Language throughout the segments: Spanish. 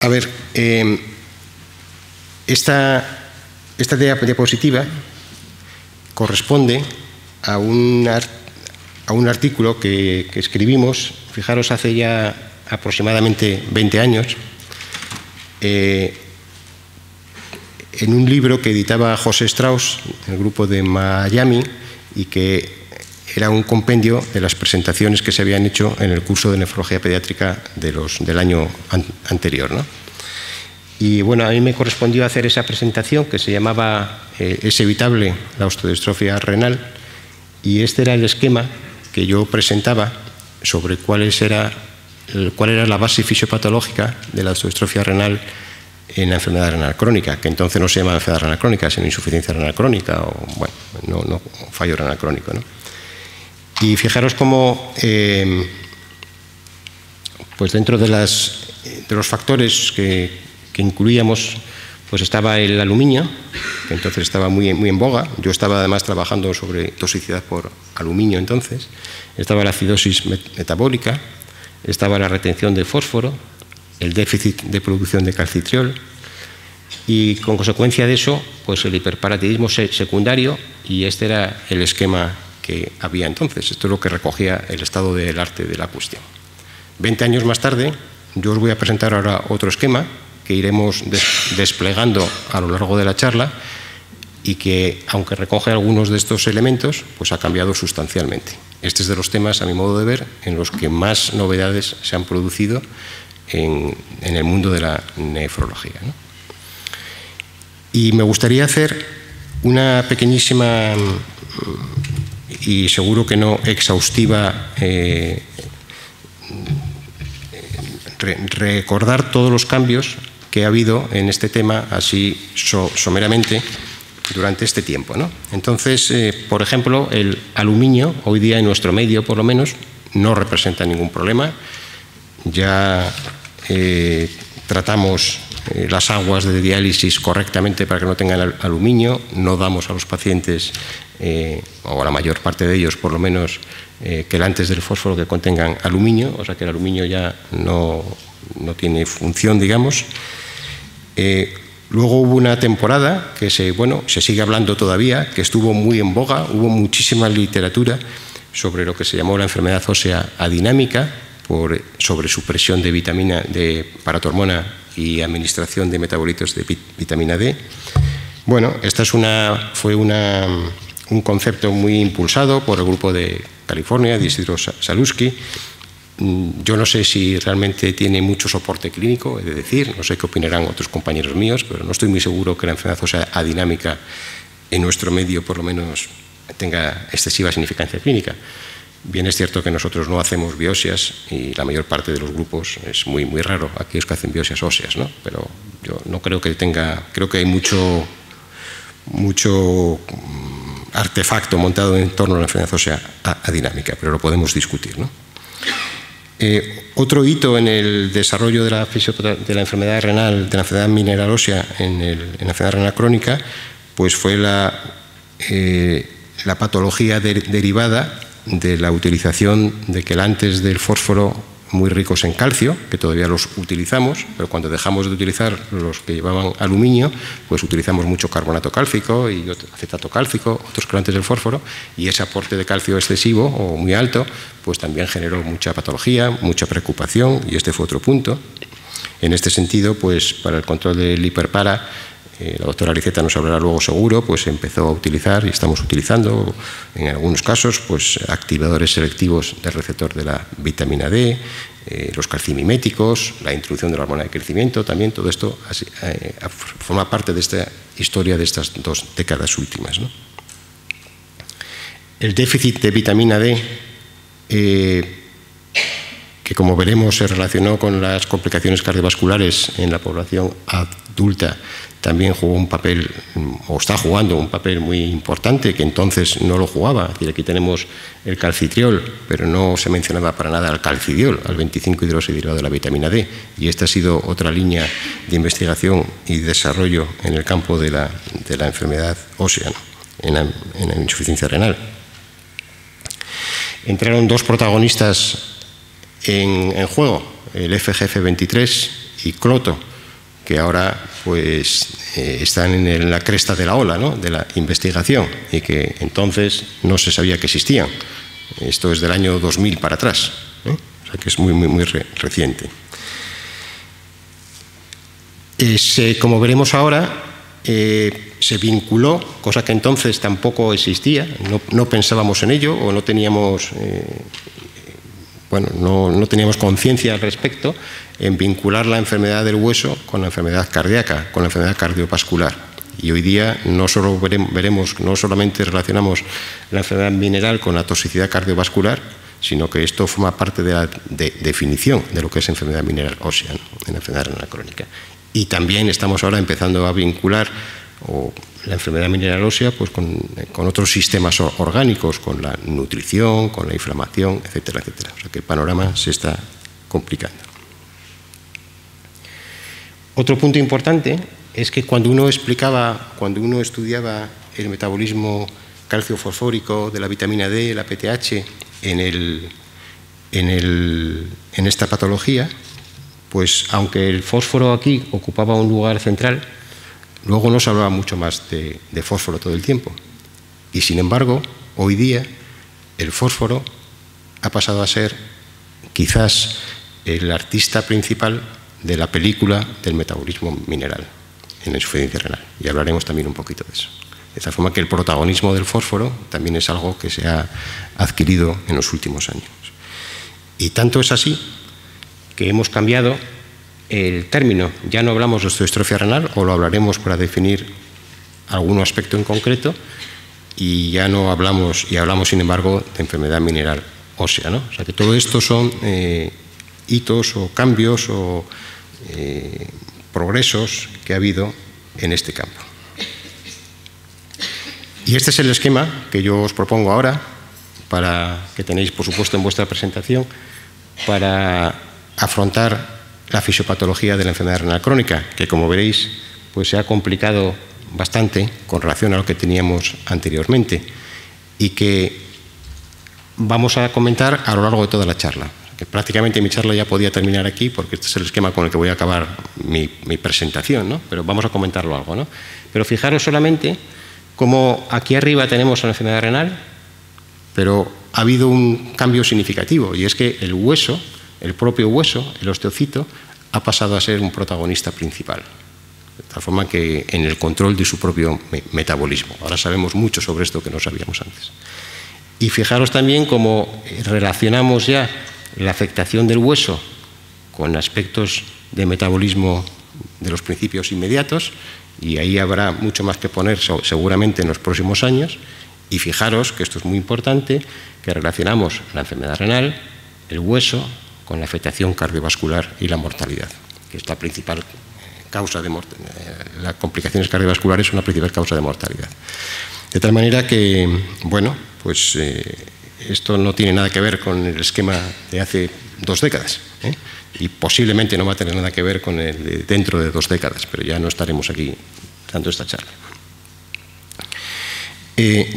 A ver, esta diapositiva corresponde a un artículo que escribimos, fijaros, hace ya aproximadamente 20 años, en un libro que editaba José Strauss, el grupo de Miami, y que era un compendio de las presentaciones que se habían hecho en el curso de nefrología pediátrica del año anterior, ¿no? Y bueno, a mí me correspondió hacer esa presentación que se llamaba ¿Es evitable la osteodistrofia renal? Y este era el esquema que yo presentaba sobre cuál era la base fisiopatológica de la osteodistrofia renal en la enfermedad renal crónica, que entonces no se llama enfermedad renal crónica, sino insuficiencia renal crónica o, bueno, no fallo renal crónico, ¿no? Y fijaros cómo, pues dentro de los factores que incluíamos, pues estaba el aluminio, que entonces estaba muy en boga. Yo estaba además trabajando sobre toxicidad por aluminio entonces. Estaba la acidosis metabólica, estaba la retención de fósforo, el déficit de producción de calcitriol y, con consecuencia de eso, pues el hiperparatidismo secundario, y este era el esquema que había entonces. Esto es lo que recogía el estado del arte de la cuestión. 20 años más tarde, yo os voy a presentar ahora otro esquema que iremos desplegando a lo largo de la charla y que, aunque recoge algunos de estos elementos, pues ha cambiado sustancialmente. Este es de los temas, a mi modo de ver, en los que más novedades se han producido en el mundo de la nefrología, ¿no? Y me gustaría hacer una pequeñísima y seguro que no exhaustiva recordar todos los cambios que ha habido en este tema así someramente durante este tiempo, ¿no? Entonces, por ejemplo, el aluminio hoy día en nuestro medio, por lo menos, no representa ningún problema. Ya tratamos las aguas de diálisis correctamente para que no tengan aluminio, no damos a los pacientes, o a la mayor parte de ellos por lo menos, quelantes del fósforo que contengan aluminio, o sea que el aluminio ya no tiene función, digamos. Luego hubo una temporada que se sigue hablando todavía, que estuvo muy en boga, hubo muchísima literatura sobre lo que se llamó la enfermedad ósea adinámica, por sobresupresión de paratormona y administración de metabolitos de vitamina D. Bueno, esta fue un concepto muy impulsado por el grupo de California, de Isidro Saluski. Yo no sé si realmente tiene mucho soporte clínico, he de decir, no sé qué opinarán otros compañeros míos, pero no estoy muy seguro que la enfermedad ósea adinámica en nuestro medio, por lo menos, tenga excesiva significancia clínica. Bien es cierto que nosotros no hacemos biopsias y la mayor parte de los grupos es muy raro aquellos que hacen biopsias óseas, ¿no? Pero yo no creo que creo que hay mucho artefacto montado en torno a la enfermedad ósea adinámica, pero lo podemos discutir, ¿no? Otro hito en el desarrollo de la enfermedad renal, de la enfermedad mineral ósea en la enfermedad renal crónica, pues fue la patología derivada de la utilización de quelantes del fósforo muy ricos en calcio, que todavía los utilizamos, pero cuando dejamos de utilizar los que llevaban aluminio, pues utilizamos mucho carbonato cálcico y acetato cálcico, otros quelantes del fósforo, y ese aporte de calcio excesivo o muy alto, pues también generó mucha patología, mucha preocupación, y este fue otro punto. En este sentido, pues para el control del hiperpara, la doctora Aliceta nos hablará luego seguro, pues empezó a utilizar y estamos utilizando en algunos casos pues activadores selectivos del receptor de la vitamina D, los calcimiméticos, la introducción de la hormona de crecimiento, también todo esto forma parte de esta historia de estas 2 décadas últimas, ¿no? El déficit de vitamina D, que como veremos se relacionó con las complicaciones cardiovasculares en la población adulta, también jugó un papel, o está jugando un papel muy importante, que entonces no lo jugaba. Es decir, aquí tenemos el calcitriol, pero no se mencionaba para nada al calcidiol, al 25-hidroxiderivado de la vitamina D. Y esta ha sido otra línea de investigación y desarrollo en el campo de la enfermedad ósea, ¿no? en la insuficiencia renal. Entraron 2 protagonistas en juego, el FGF23 y cloto. que ahora pues están en la cresta de la ola, ¿no?, de la investigación, y que entonces no se sabía que existían. Esto es del año 2000 para atrás, ¿eh? O sea que es muy reciente. Como veremos ahora, se vinculó, cosa que entonces tampoco existía, no pensábamos en ello o no teníamos, no teníamos conciencia al respecto, en vincular la enfermedad del hueso con la enfermedad cardíaca, con la enfermedad cardiovascular. Y hoy día no solamente relacionamos la enfermedad mineral con la toxicidad cardiovascular, sino que esto forma parte de la definición de lo que es enfermedad mineral ósea, ¿no?, en la enfermedad renal crónica. Y también estamos ahora empezando a vincular la enfermedad mineral ósea pues, con otros sistemas orgánicos, con la nutrición, con la inflamación, etcétera, etcétera. O sea que el panorama se está complicando. Otro punto importante es que cuando uno estudiaba el metabolismo calcio-fosfórico de la vitamina D, la PTH, en esta patología, pues aunque el fósforo aquí ocupaba un lugar central, luego no se hablaba mucho más de fósforo todo el tiempo. Y sin embargo, hoy día el fósforo ha pasado a ser quizás el artista principal de la película del metabolismo mineral en la insuficiencia renal. Y hablaremos también un poquito de eso. De tal forma que el protagonismo del fósforo también es algo que se ha adquirido en los últimos años. Y tanto es así que hemos cambiado el término. Ya no hablamos de osteodistrofia renal, o lo hablaremos para definir algún aspecto en concreto, y ya no hablamos, y hablamos sin embargo de enfermedad mineral ósea, ¿no? O sea que todo esto son hitos o cambios o progresos que ha habido en este campo. Y este es el esquema que yo os propongo ahora, que tenéis por supuesto en vuestra presentación, para afrontar la fisiopatología de la enfermedad renal crónica, que como veréis pues se ha complicado bastante con relación a lo que teníamos anteriormente, y que vamos a comentar a lo largo de toda la charla. Que prácticamente mi charla ya podía terminar aquí, porque este es el esquema con el que voy a acabar mi presentación, ¿no? Pero vamos a comentarlo algo, ¿no? Pero fijaros solamente cómo aquí arriba tenemos la enfermedad renal, pero ha habido un cambio significativo, y es que el hueso, el propio hueso, el osteocito, ha pasado a ser un protagonista principal, de tal forma que en el control de su propio metabolismo. Ahora sabemos mucho sobre esto que no sabíamos antes. Y fijaros también cómo relacionamos ya la afectación del hueso con aspectos de metabolismo de los principios inmediatos, y ahí habrá mucho más que poner seguramente en los próximos años. Y fijaros que esto es muy importante, que relacionamos la enfermedad renal, el hueso, con la afectación cardiovascular y la mortalidad, que es la principal causa de mortalidad. Las complicaciones cardiovasculares son la principal causa de mortalidad. De tal manera que, bueno, pues esto no tiene nada que ver con el esquema de hace 2 décadas, ¿eh? Y posiblemente no va a tener nada que ver con el de dentro de 2 décadas, pero ya no estaremos aquí dando esta charla.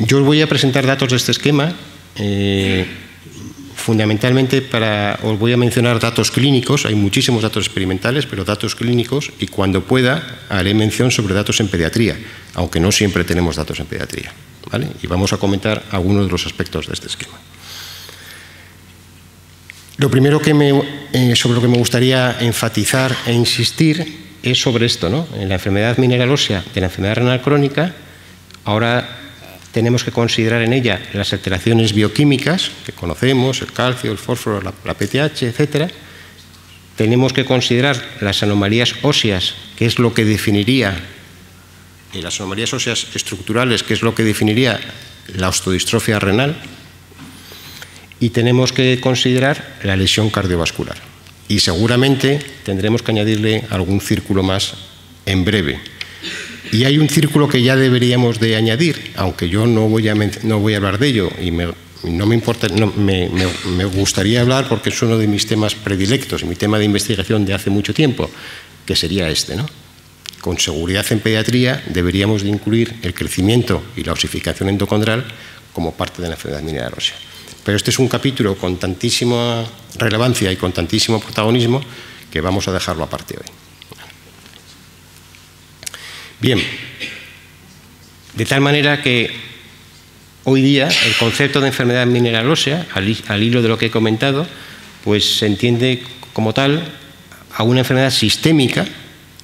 Yo os voy a presentar datos de este esquema, fundamentalmente os voy a mencionar datos clínicos. Hay muchísimos datos experimentales, pero datos clínicos, y cuando pueda haré mención sobre datos en pediatría, aunque no siempre tenemos datos en pediatría, ¿vale? Y vamos a comentar algunos de los aspectos de este esquema. Lo primero sobre lo que me gustaría enfatizar e insistir es sobre esto, ¿no? En la enfermedad mineral ósea de la enfermedad renal crónica, ahora tenemos que considerar en ella las alteraciones bioquímicas que conocemos, el calcio, el fósforo, la PTH, etc. Tenemos que considerar las anomalías óseas, que es lo que definiría, las anomalías óseas estructurales, que es lo que definiría la osteodistrofia renal, y tenemos que considerar la lesión cardiovascular. Y seguramente tendremos que añadirle algún círculo más en breve. Y hay un círculo que ya deberíamos de añadir, aunque yo no voy a hablar de ello, y no me importa, me gustaría hablar porque es uno de mis temas predilectos, mi tema de investigación de hace mucho tiempo, que sería este, ¿no? Con seguridad en pediatría deberíamos de incluir el crecimiento y la osificación endocondral como parte de la enfermedad mineral ósea. Pero este es un capítulo con tantísima relevancia y con tantísimo protagonismo que vamos a dejarlo aparte hoy. Bien, de tal manera que hoy día el concepto de enfermedad mineral ósea, al hilo de lo que he comentado, pues se entiende como tal a una enfermedad sistémica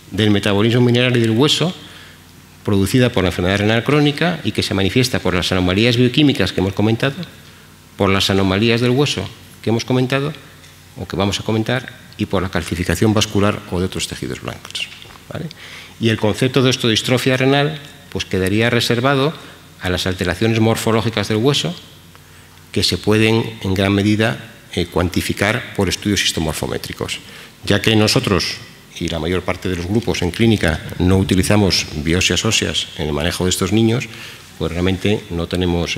del metabolismo mineral y del hueso producida por la enfermedad renal crónica y que se manifiesta por las anomalías bioquímicas que hemos comentado, por las anomalías del hueso que hemos comentado o que vamos a comentar y por la calcificación vascular o de otros tejidos blancos, ¿vale? Y el concepto de osteodistrofia renal pues quedaría reservado a las alteraciones morfológicas del hueso que se pueden en gran medida cuantificar por estudios histomorfométricos, ya que nosotros y la mayor parte de los grupos en clínica no utilizamos biopsias óseas en el manejo de estos niños, pues realmente no tenemos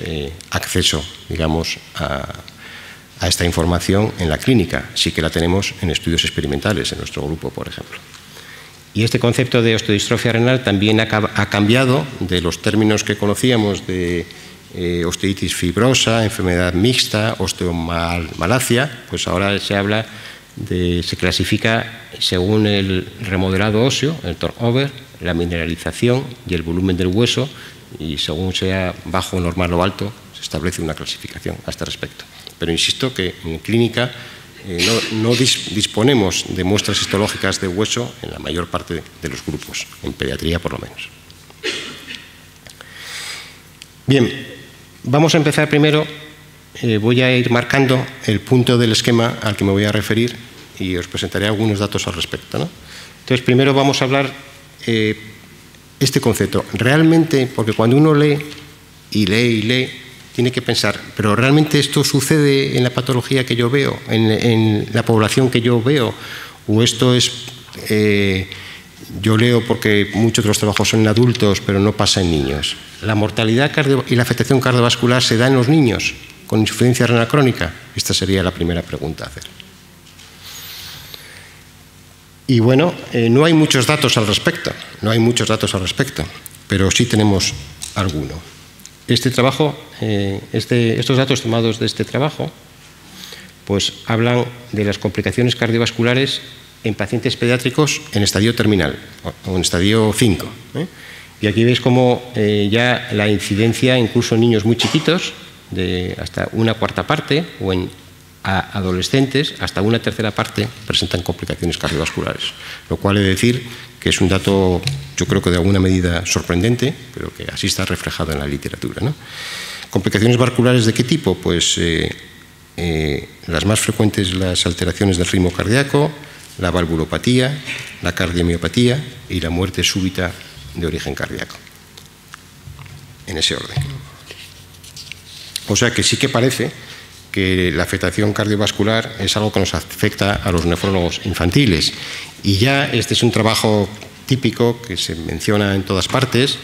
acceso, digamos, a esta información en la clínica. Sí que la tenemos en estudios experimentales, en nuestro grupo, por ejemplo. Y este concepto de osteodistrofia renal también ha cambiado de los términos que conocíamos de osteitis fibrosa, enfermedad mixta, osteomalacia, pues ahora se clasifica según el remodelado óseo, el turnover, la mineralización y el volumen del hueso, y según sea bajo, normal o alto, se establece una clasificación a este respecto. Pero insisto que en clínica no disponemos de muestras histológicas de hueso en la mayor parte de los grupos, en pediatría por lo menos. Bien, vamos a empezar primero. Voy a ir marcando el punto del esquema al que me voy a referir y os presentaré algunos datos al respecto, ¿no? Entonces, primero vamos a hablar este concepto. Realmente, porque cuando uno lee y lee, tiene que pensar, pero ¿realmente esto sucede en la patología que yo veo, en la población que yo veo? ¿O esto es, yo leo porque muchos de los trabajos son en adultos, pero no pasa en niños? ¿La mortalidad y la afectación cardiovascular se da en los niños con insuficiencia renal crónica? Esta sería la primera pregunta a hacer. Y bueno, no hay muchos datos al respecto, pero sí tenemos alguno. Este trabajo, estos datos tomados de este trabajo, pues hablan de las complicaciones cardiovasculares en pacientes pediátricos en estadio terminal o en estadio 5. Y aquí veis cómo ya la incidencia, incluso en niños muy chiquitos, de hasta una cuarta parte, o en adolescentes, hasta una tercera parte, presentan complicaciones cardiovasculares. Lo cual es decir que es un dato, yo creo que de alguna medida sorprendente, pero que así está reflejado en la literatura, ¿no? ¿Complicaciones vasculares de qué tipo? Pues las más frecuentes, las alteraciones del ritmo cardíaco, la valvulopatía, la cardiomiopatía y la muerte súbita de origen cardíaco. En ese orden. O sea que sí que parece que la afectación cardiovascular es algo que nos afecta a los nefrólogos infantiles. Y ya este es un trabajo típico que se menciona en todas partes,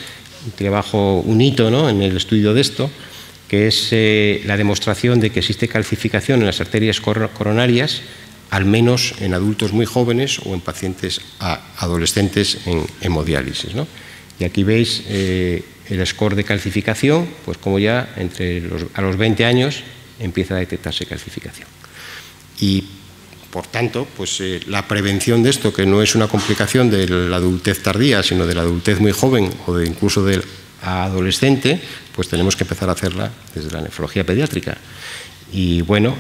un hito, ¿no?, en el estudio de esto, que es la demostración de que existe calcificación en las arterias coronarias, al menos en adultos muy jóvenes o en pacientes adolescentes en hemodiálisis, ¿no? Y aquí veis el score de calcificación, pues como ya a los 20 años empieza a detectarse calcificación. Y, por tanto, pues la prevención de esto, que no es una complicación de la adultez tardía, sino de la adultez muy joven o incluso del adolescente, pues tenemos que empezar a hacerla desde la nefrología pediátrica. Y, bueno,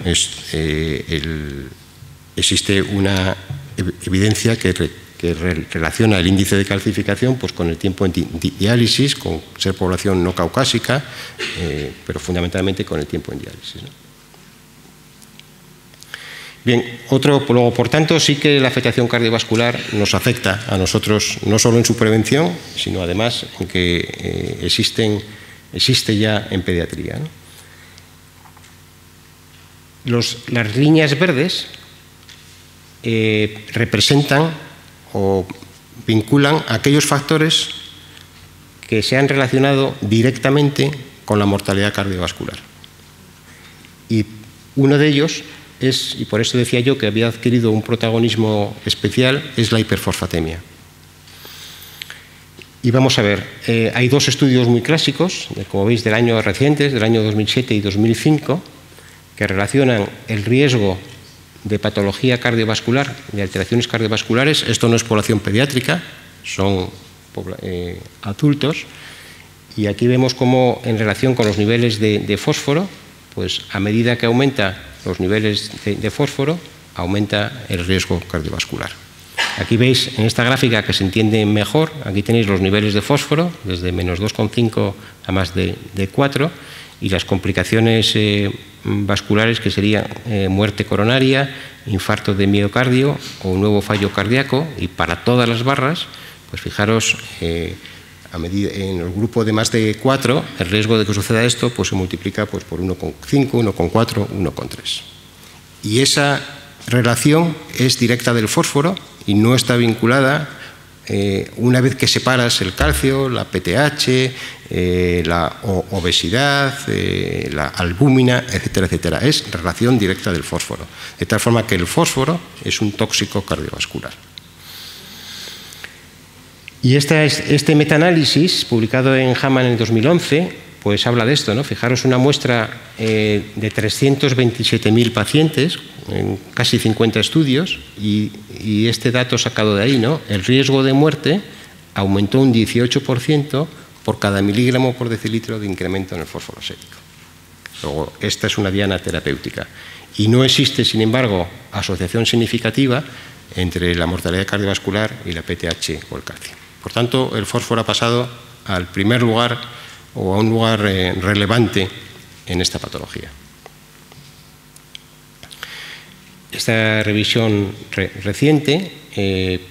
existe una evidencia que relaciona el índice de calcificación pues con el tiempo en diálisis, con ser población no caucásica, pero fundamentalmente con el tiempo en diálisis, ¿no? Bien, luego, por tanto, sí que la afectación cardiovascular nos afecta a nosotros, no solo en su prevención, sino además en que existe ya en pediatría, ¿no? Las líneas verdes representan o vinculan aquellos factores que se han relacionado directamente con la mortalidad cardiovascular. Y uno de ellos es, y por eso decía yo que había adquirido un protagonismo especial, es la hiperfosfatemia. Y vamos a ver, hay dos estudios muy clásicos, como veis, recientes, del año 2007 y 2005, que relacionan el riesgo de patología cardiovascular, de alteraciones cardiovasculares. Esto no es población pediátrica, son adultos. Y aquí vemos cómo, en relación con los niveles de fósforo, pues a medida que aumenta los niveles de fósforo, aumenta el riesgo cardiovascular. Aquí veis en esta gráfica, que se entiende mejor, aquí tenéis los niveles de fósforo, desde menos 2,5 a más de 4, y las complicaciones vasculares, que serían muerte coronaria, infarto de miocardio o un nuevo fallo cardíaco. Y para todas las barras, pues fijaros, en el grupo de más de 4, el riesgo de que suceda esto pues se multiplica pues, por 1,5, 1,4, 1,3. Y esa relación es directa del fósforo y no está vinculada una vez que separas el calcio, la PTH, la obesidad, la albúmina, etcétera, etcétera. Es relación directa del fósforo. De tal forma que el fósforo es un tóxico cardiovascular. Y este metaanálisis, publicado en JAMA en el 2011, pues habla de esto, ¿no? Fijaros, una muestra de 327.000 pacientes, en casi 50 estudios, y este dato sacado de ahí, ¿no? El riesgo de muerte aumentó un 18% por cada miligramo por decilitro de incremento en el fósforo sérico. Luego, esta es una diana terapéutica. Y no existe, sin embargo, asociación significativa entre la mortalidad cardiovascular y la PTH o el calcio. Por tanto, el fósforo ha pasado al primer lugar o a un lugar relevante en esta patología. Esta revisión reciente,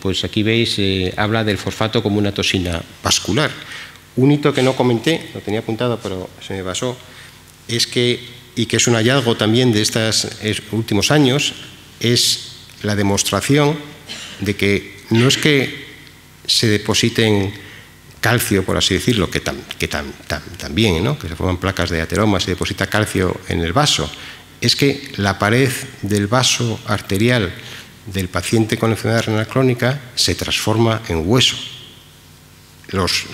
pues aquí veis, habla del fosfato como una toxina vascular. Un hito que no comenté, lo tenía apuntado pero se me pasó, es que, y que es un hallazgo también de estos últimos años, es la demostración de que no es que se depositen calcio, por así decirlo, que también, ¿no? Que se forman placas de ateroma, se deposita calcio en el vaso. Es que la pared del vaso arterial del paciente con enfermedad renal crónica se transforma en hueso.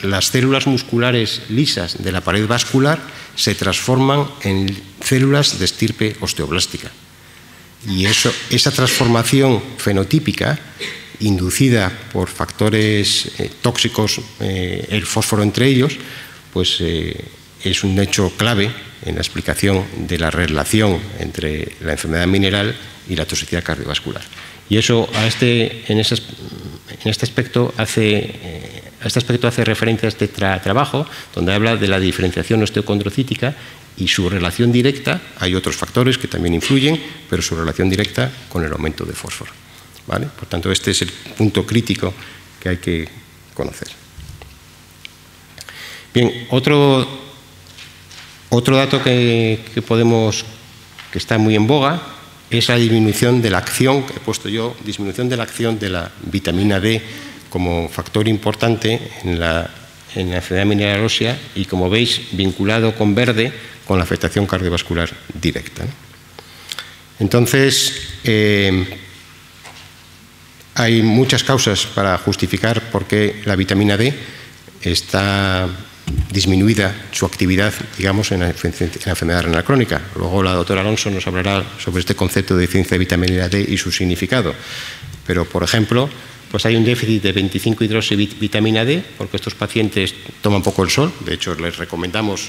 Las células musculares lisas de la pared vascular se transforman en células de estirpe osteoblástica. Y esa transformación fenotípica, inducida por factores tóxicos, el fósforo entre ellos, pues es un hecho clave en la explicación de la relación entre la enfermedad mineral y la toxicidad cardiovascular. Y eso en este aspecto hace referencia a este trabajo, donde habla de la diferenciación osteocondrocítica y su relación directa. Hay otros factores que también influyen, pero su relación directa con el aumento de fósforo, ¿vale? Por tanto, este es el punto crítico que hay que conocer. Bien, otro dato que está muy en boga es la disminución de la acción, que he puesto yo, disminución de la acción de la vitamina D como factor importante en la enfermedad mineral ósea y, como veis, vinculado con verde con la afectación cardiovascular directa, ¿no? Entonces, hay muchas causas para justificar por qué la vitamina D está disminuida su actividad, digamos, en la enfermedad renal crónica. Luego la doctora Alonso nos hablará sobre este concepto de deficiencia de vitamina D y su significado. Pero, por ejemplo, pues hay un déficit de 25-hidroxivitamina D, porque estos pacientes toman poco el sol. De hecho, les recomendamos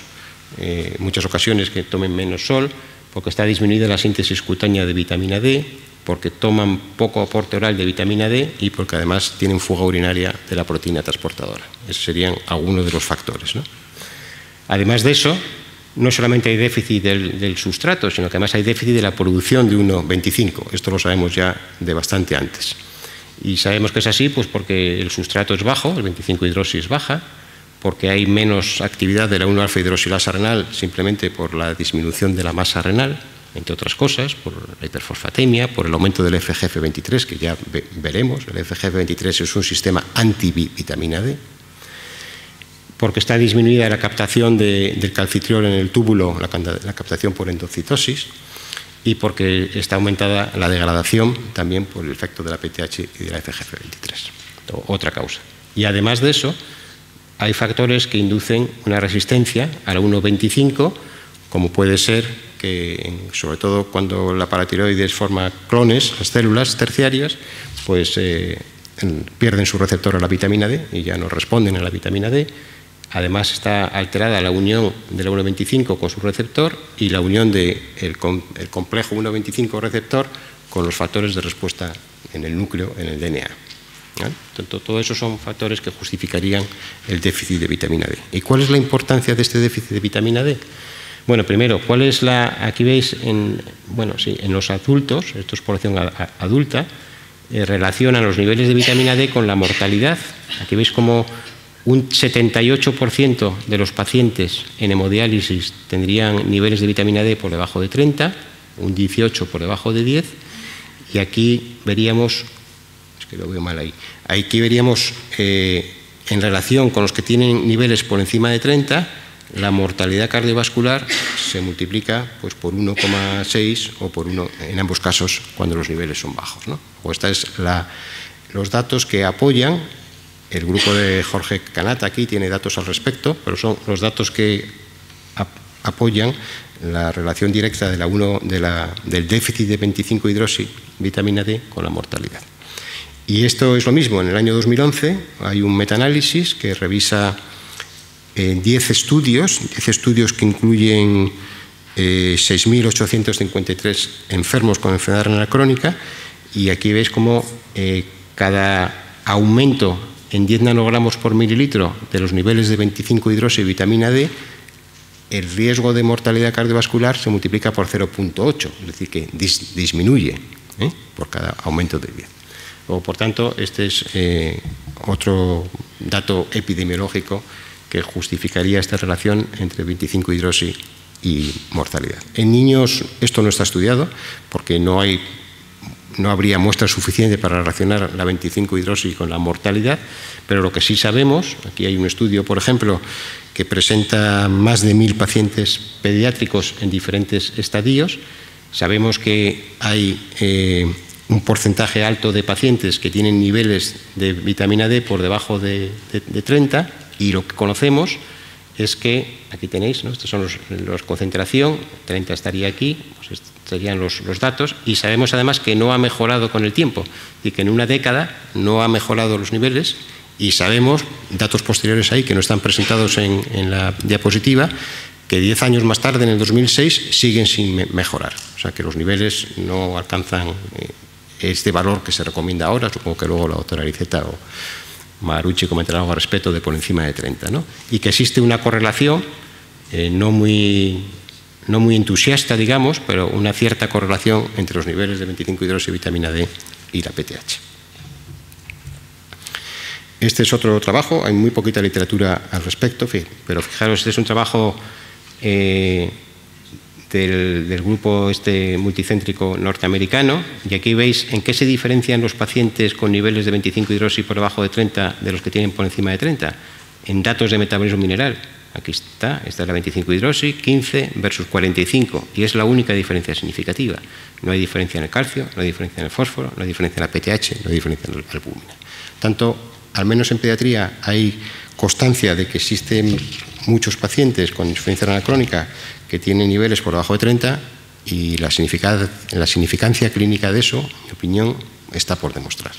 en muchas ocasiones que tomen menos sol, porque está disminuida la síntesis cutánea de vitamina D, porque toman poco aporte oral de vitamina D y porque además tienen fuga urinaria de la proteína transportadora. Esos serían algunos de los factores, ¿no? Además de eso, no solamente hay déficit del sustrato, sino que además hay déficit de la producción de 1,25. Esto lo sabemos ya de bastante antes. Y sabemos que es así pues porque el sustrato es bajo, el 25-hidroxi es baja, porque hay menos actividad de la 1-alfa-hidroxilasa renal simplemente por la disminución de la masa renal, entre otras cosas, por la hiperfosfatemia, por el aumento del FGF23, que ya veremos. El FGF23 es un sistema anti-vitamina D, porque está disminuida la captación del calcitriol en el túbulo, la captación por endocitosis, y porque está aumentada la degradación también por el efecto de la PTH y de la FGF23, otra causa. Y además de eso, hay factores que inducen una resistencia a la 1,25, como puede ser que, sobre todo cuando la paratiroides forma clones, las células terciarias, pues pierden su receptor a la vitamina D y ya no responden a la vitamina D. Además está alterada la unión de la 1,25 con su receptor y la unión del complejo 1,25 receptor con los factores de respuesta en el núcleo, en el DNA. Todo eso son factores que justificarían el déficit de vitamina D. ¿Y cuál es la importancia de este déficit de vitamina D? Bueno, primero, ¿cuál es aquí veis, en los adultos, esto es población adulta, relacionan los niveles de vitamina D con la mortalidad. Aquí veis como un 78% de los pacientes en hemodiálisis tendrían niveles de vitamina D por debajo de 30, un 18% por debajo de 10, y aquí veríamos, es que lo veo mal ahí, aquí veríamos en relación con los que tienen niveles por encima de 30, la mortalidad cardiovascular se multiplica pues, por 1,6 o por 1 en ambos casos cuando los niveles son bajos, ¿no? O esta es los datos que apoyan. El grupo de Jorge Canata aquí tiene datos al respecto, pero son los datos que apoyan la relación directa del déficit de 25-hidroxivitamina D con la mortalidad. Y esto es lo mismo. En el año 2011 hay un metaanálisis que revisa 10 estudios que incluyen 6.853 enfermos con enfermedad renal crónica, y aquí veis cómo cada aumento en 10 nanogramos por mililitro de los niveles de 25-hidroxivitamina D, el riesgo de mortalidad cardiovascular se multiplica por 0,8, es decir, que disminuye por cada aumento de 10. Por tanto, este es otro dato epidemiológico que justificaría esta relación entre 25-hidroxi y mortalidad. En niños esto no está estudiado porque no habría muestra suficiente para relacionar la 25-hidroxi con la mortalidad, pero lo que sí sabemos, aquí hay un estudio, por ejemplo, que presenta más de 1.000 pacientes pediátricos en diferentes estadios. Sabemos que hay un porcentaje alto de pacientes que tienen niveles de vitamina D por debajo de 30, y lo que conocemos es que, aquí tenéis, ¿no? Estos son los concentración, 30 estaría aquí, pues serían los datos, y sabemos además que no ha mejorado con el tiempo, y que en una década no ha mejorado los niveles, y sabemos, datos posteriores ahí que no están presentados en la diapositiva, que 10 años más tarde, en el 2006, siguen sin mejorar. O sea que los niveles no alcanzan este valor que se recomienda ahora, supongo que luego la doctora Ariceta o Marucci comentará algo al respecto, de por encima de 30, ¿no? Y que existe una correlación no muy entusiasta, digamos, pero una cierta correlación entre los niveles de 25-hidroxivitamina D y la PTH. Este es otro trabajo, hay muy poquita literatura al respecto, pero fijaros, este es un trabajo del grupo multicéntrico norteamericano, y aquí veis en qué se diferencian los pacientes con niveles de 25-hidroxi por debajo de 30 de los que tienen por encima de 30, en datos de metabolismo mineral. Aquí esta es la 25-hidroxi, 15 versus 45, y es la única diferencia significativa. No hay diferencia en el calcio, no hay diferencia en el fósforo, no hay diferencia en la PTH, no hay diferencia en la albúmina. Tanto, al menos en pediatría, hay constancia de que existen muchos pacientes con insuficiencia renal crónica que tienen niveles por debajo de 30, y la significancia clínica de eso, en mi opinión, está por demostrar.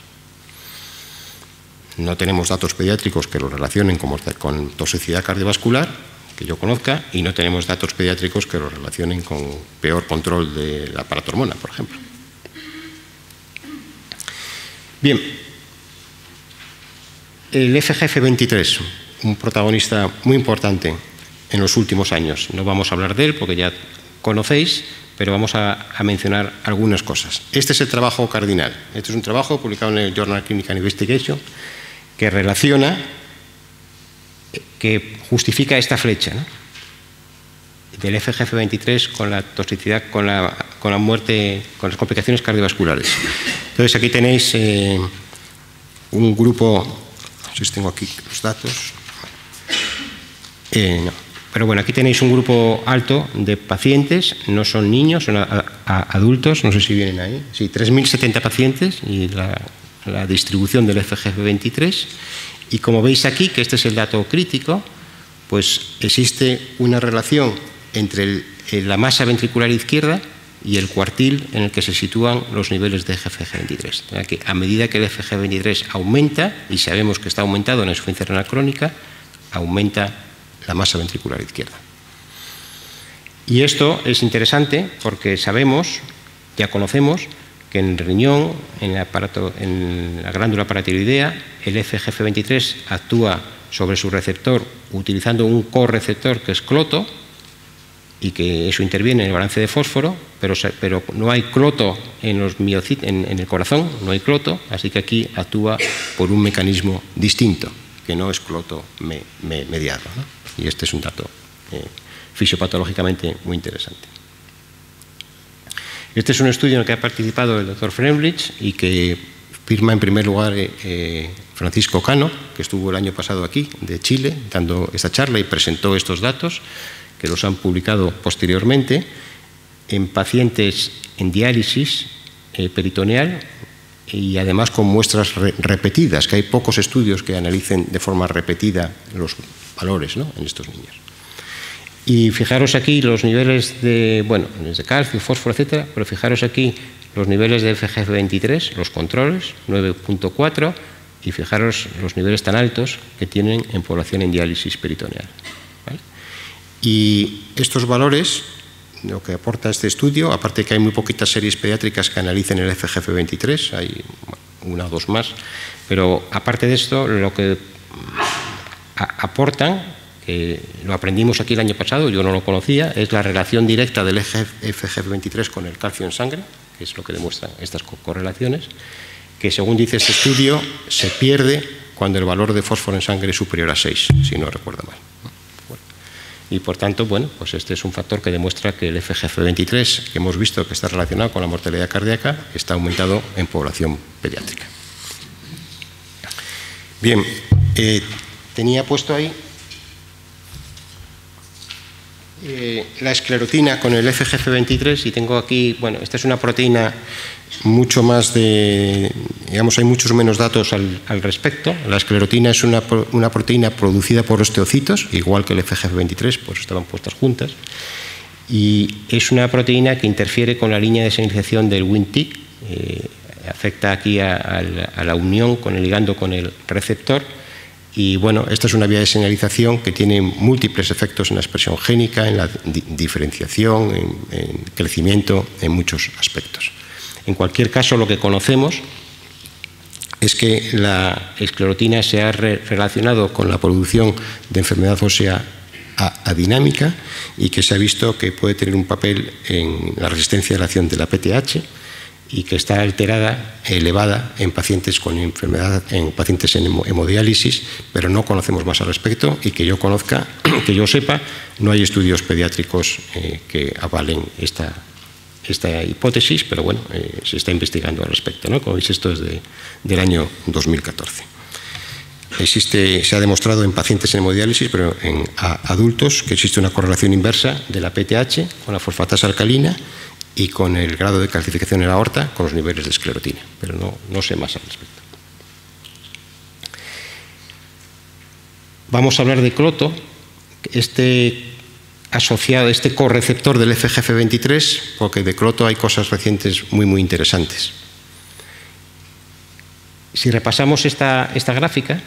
No tenemos datos pediátricos que lo relacionen con toxicidad cardiovascular, que yo conozca, y no tenemos datos pediátricos que lo relacionen con peor control de la paratormona, por ejemplo. Bien, el FGF23, un protagonista muy importante en los últimos años. No vamos a hablar de él porque ya conocéis, pero vamos a mencionar algunas cosas. Este es el trabajo cardinal. Este es un trabajo publicado en el Journal Clinical Investigation que relaciona, que justifica esta flecha, ¿no? Del FGF23 con la toxicidad, con la muerte, con las complicaciones cardiovasculares. Entonces aquí tenéis un grupo, no sé si tengo aquí los datos. No. Pero bueno, aquí tenéis un grupo alto de pacientes, no son niños, son adultos, no sé si vienen ahí. Sí, 3.070 pacientes y la distribución del FGF23. Y como veis aquí, que este es el dato crítico, pues existe una relación entre la masa ventricular izquierda y el cuartil en el que se sitúan los niveles de FGF23. Que a medida que el FGF23 aumenta, y sabemos que está aumentado en la insuficiencia renal crónica, aumenta la masa ventricular izquierda. Y esto es interesante porque sabemos, ya conocemos, que en el riñón, en la glándula paratiroidea, el FGF23 actúa sobre su receptor utilizando un correceptor que es cloto, y que eso interviene en el balance de fósforo, pero no hay cloto en los miocitos, en el corazón, no hay cloto, así que aquí actúa por un mecanismo distinto, que no es cloto mediado, ¿no? Y este es un dato fisiopatológicamente muy interesante. Este es un estudio en el que ha participado el doctor Fremrich y que firma en primer lugar Francisco Cano, que estuvo el año pasado aquí, de Chile, dando esta charla y presentó estos datos, que los han publicado posteriormente, en pacientes en diálisis peritoneal y además con muestras repetidas, que hay pocos estudios que analicen de forma repetida los valores, ¿no?, en estos niños. Y fijaros aquí los niveles de, bueno, de calcio, fósforo, etcétera, pero fijaros aquí los niveles de FGF23, los controles, 9.4, y fijaros los niveles tan altos que tienen en población en diálisis peritoneal. ¿Vale? Y estos valores, lo que aporta este estudio, aparte que hay muy poquitas series pediátricas que analicen el FGF23, hay una o dos más, pero aparte de esto, lo que aportan, que lo aprendimos aquí el año pasado, yo no lo conocía, es la relación directa del FGF23 con el calcio en sangre, que es lo que demuestran estas correlaciones, que según dice este estudio, se pierde cuando el valor de fósforo en sangre es superior a 6, si no recuerdo mal. Y por tanto, bueno, pues este es un factor que demuestra que el FGF23, que hemos visto que está relacionado con la mortalidad cardíaca, está aumentado en población pediátrica. Bien, tenía puesto ahí la esclerotina con el FGF23 y tengo aquí, bueno, esta es una proteína mucho más de, digamos, hay muchos menos datos al respecto. La esclerotina es una proteína producida por osteocitos, igual que el FGF23, pues estaban puestas juntas, y es una proteína que interfiere con la línea de señalización del Wnt, afecta aquí a la unión con el ligando con el receptor. Y bueno, esta es una vía de señalización que tiene múltiples efectos en la expresión génica, en la diferenciación, en crecimiento, en muchos aspectos. En cualquier caso, lo que conocemos es que la esclerotina se ha relacionado con la producción de enfermedad ósea adinámica y que se ha visto que puede tener un papel en la resistencia a la acción de la PTH, y que está alterada, elevada en pacientes con enfermedad, en pacientes en hemodiálisis, pero no conocemos más al respecto y que yo conozca, que yo sepa, no hay estudios pediátricos que avalen esta hipótesis, pero bueno, se está investigando al respecto, ¿no? Como veis, esto es del año 2014. Se ha demostrado en pacientes en hemodiálisis, pero en adultos, que existe una correlación inversa de la PTH con la fosfatasa alcalina y con el grado de calcificación en la aorta con los niveles de esclerotina, pero no sé más al respecto. Vamos a hablar de cloto, asociado, este correceptor del FGF23, porque de cloto hay cosas recientes muy interesantes. Si repasamos esta gráfica,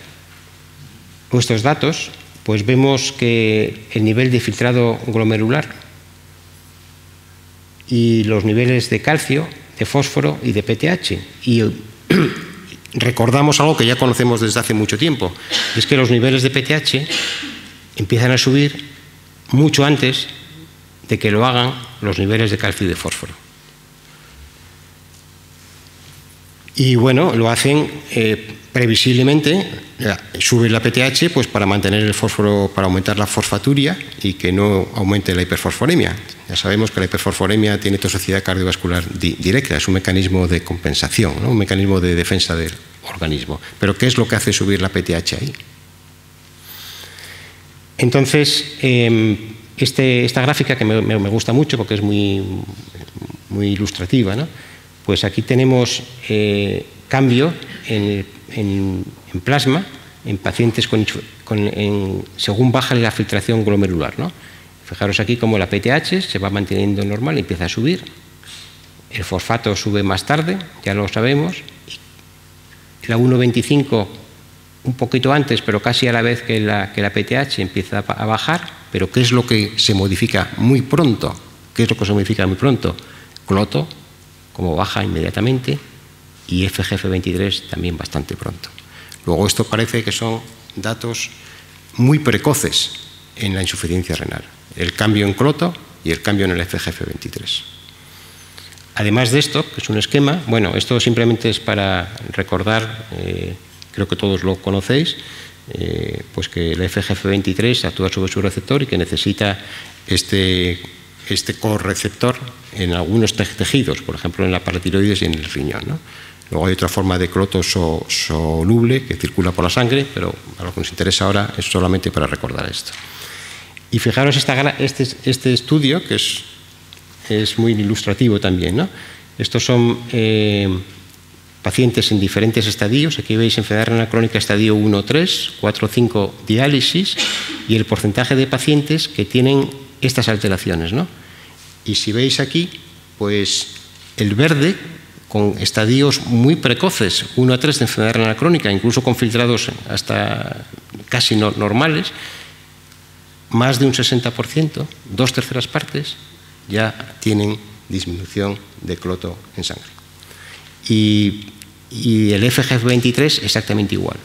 nuestros datos, pues vemos que el nivel de filtrado glomerular y los niveles de calcio, de fósforo y de PTH. Y recordamos algo que ya conocemos desde hace mucho tiempo, es que los niveles de PTH empiezan a subir mucho antes de que lo hagan los niveles de calcio y de fósforo. Y bueno, lo hacen previsiblemente, sube la PTH pues para mantener el fósforo, para aumentar la fosfaturia y que no aumente la hiperfosforemia. Ya sabemos que la hiperfosforemia tiene toxicidad cardiovascular directa, es un mecanismo de compensación, ¿no? Un mecanismo de defensa del organismo. Pero ¿qué es lo que hace subir la PTH ahí? Entonces, esta gráfica que me gusta mucho porque es muy ilustrativa, ¿no? Pues aquí tenemos cambio en plasma en pacientes según baja la filtración glomerular, ¿no? Fijaros aquí como la PTH se va manteniendo normal y empieza a subir el fosfato sube más tarde, ya lo sabemos, la 1,25 un poquito antes, pero casi a la vez que la PTH empieza a bajar, pero ¿qué es lo que se modifica muy pronto? ¿Qué es lo que se modifica muy pronto? Cloto, como baja inmediatamente, y FGF23 también bastante pronto. Luego esto parece que son datos muy precoces en la insuficiencia renal, el cambio en cloto y el cambio en el FGF23. Además de esto, que es un esquema, bueno, esto simplemente es para recordar, creo que todos lo conocéis, pues que el FGF23 actúa sobre su receptor y que necesita este correceptor en algunos tejidos, por ejemplo en la paratiroides y en el riñón, ¿no? Luego hay otra forma de cloto soluble que circula por la sangre, pero a lo que nos interesa ahora es solamente para recordar esto. Y fijaros este estudio, que es muy ilustrativo también, ¿no? Estos son pacientes en diferentes estadios. Aquí veis enfermedad renal crónica estadio 1-3, 4-5 diálisis, y el porcentaje de pacientes que tienen estas alteraciones, ¿no? Y si veis aquí, pues el verde, con estadios muy precoces, 1-3 de enfermedad renal crónica, incluso con filtrados hasta casi normales, más de un 60%, 2/3 partes, ya tienen disminución de cloto en sangre. Y el FGF23 exactamente igual.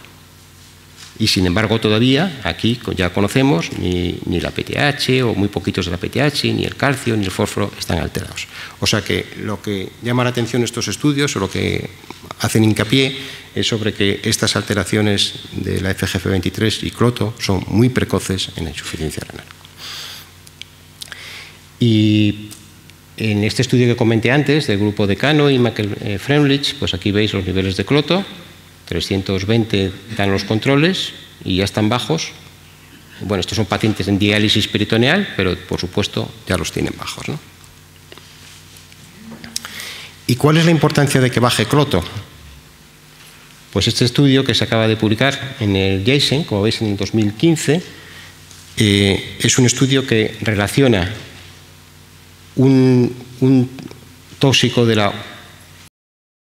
Y sin embargo todavía aquí ya conocemos ni la PTH o muy poquitos de la PTH, ni el calcio ni el fósforo están alterados. O sea que lo que llama la atención estos estudios o lo que hacen hincapié es sobre que estas alteraciones de la FGF23 y cloto son muy precoces en la insuficiencia renal. Y en este estudio que comenté antes, del grupo de Cano y Michael-Freundlich, pues aquí veis los niveles de cloto, 320 dan los controles y ya están bajos. Bueno, estos son pacientes en diálisis peritoneal, pero por supuesto ya los tienen bajos, ¿no? ¿Y cuál es la importancia de que baje cloto? Pues este estudio que se acaba de publicar en el JASN, como veis en el 2015, es un estudio que relaciona un tóxico de la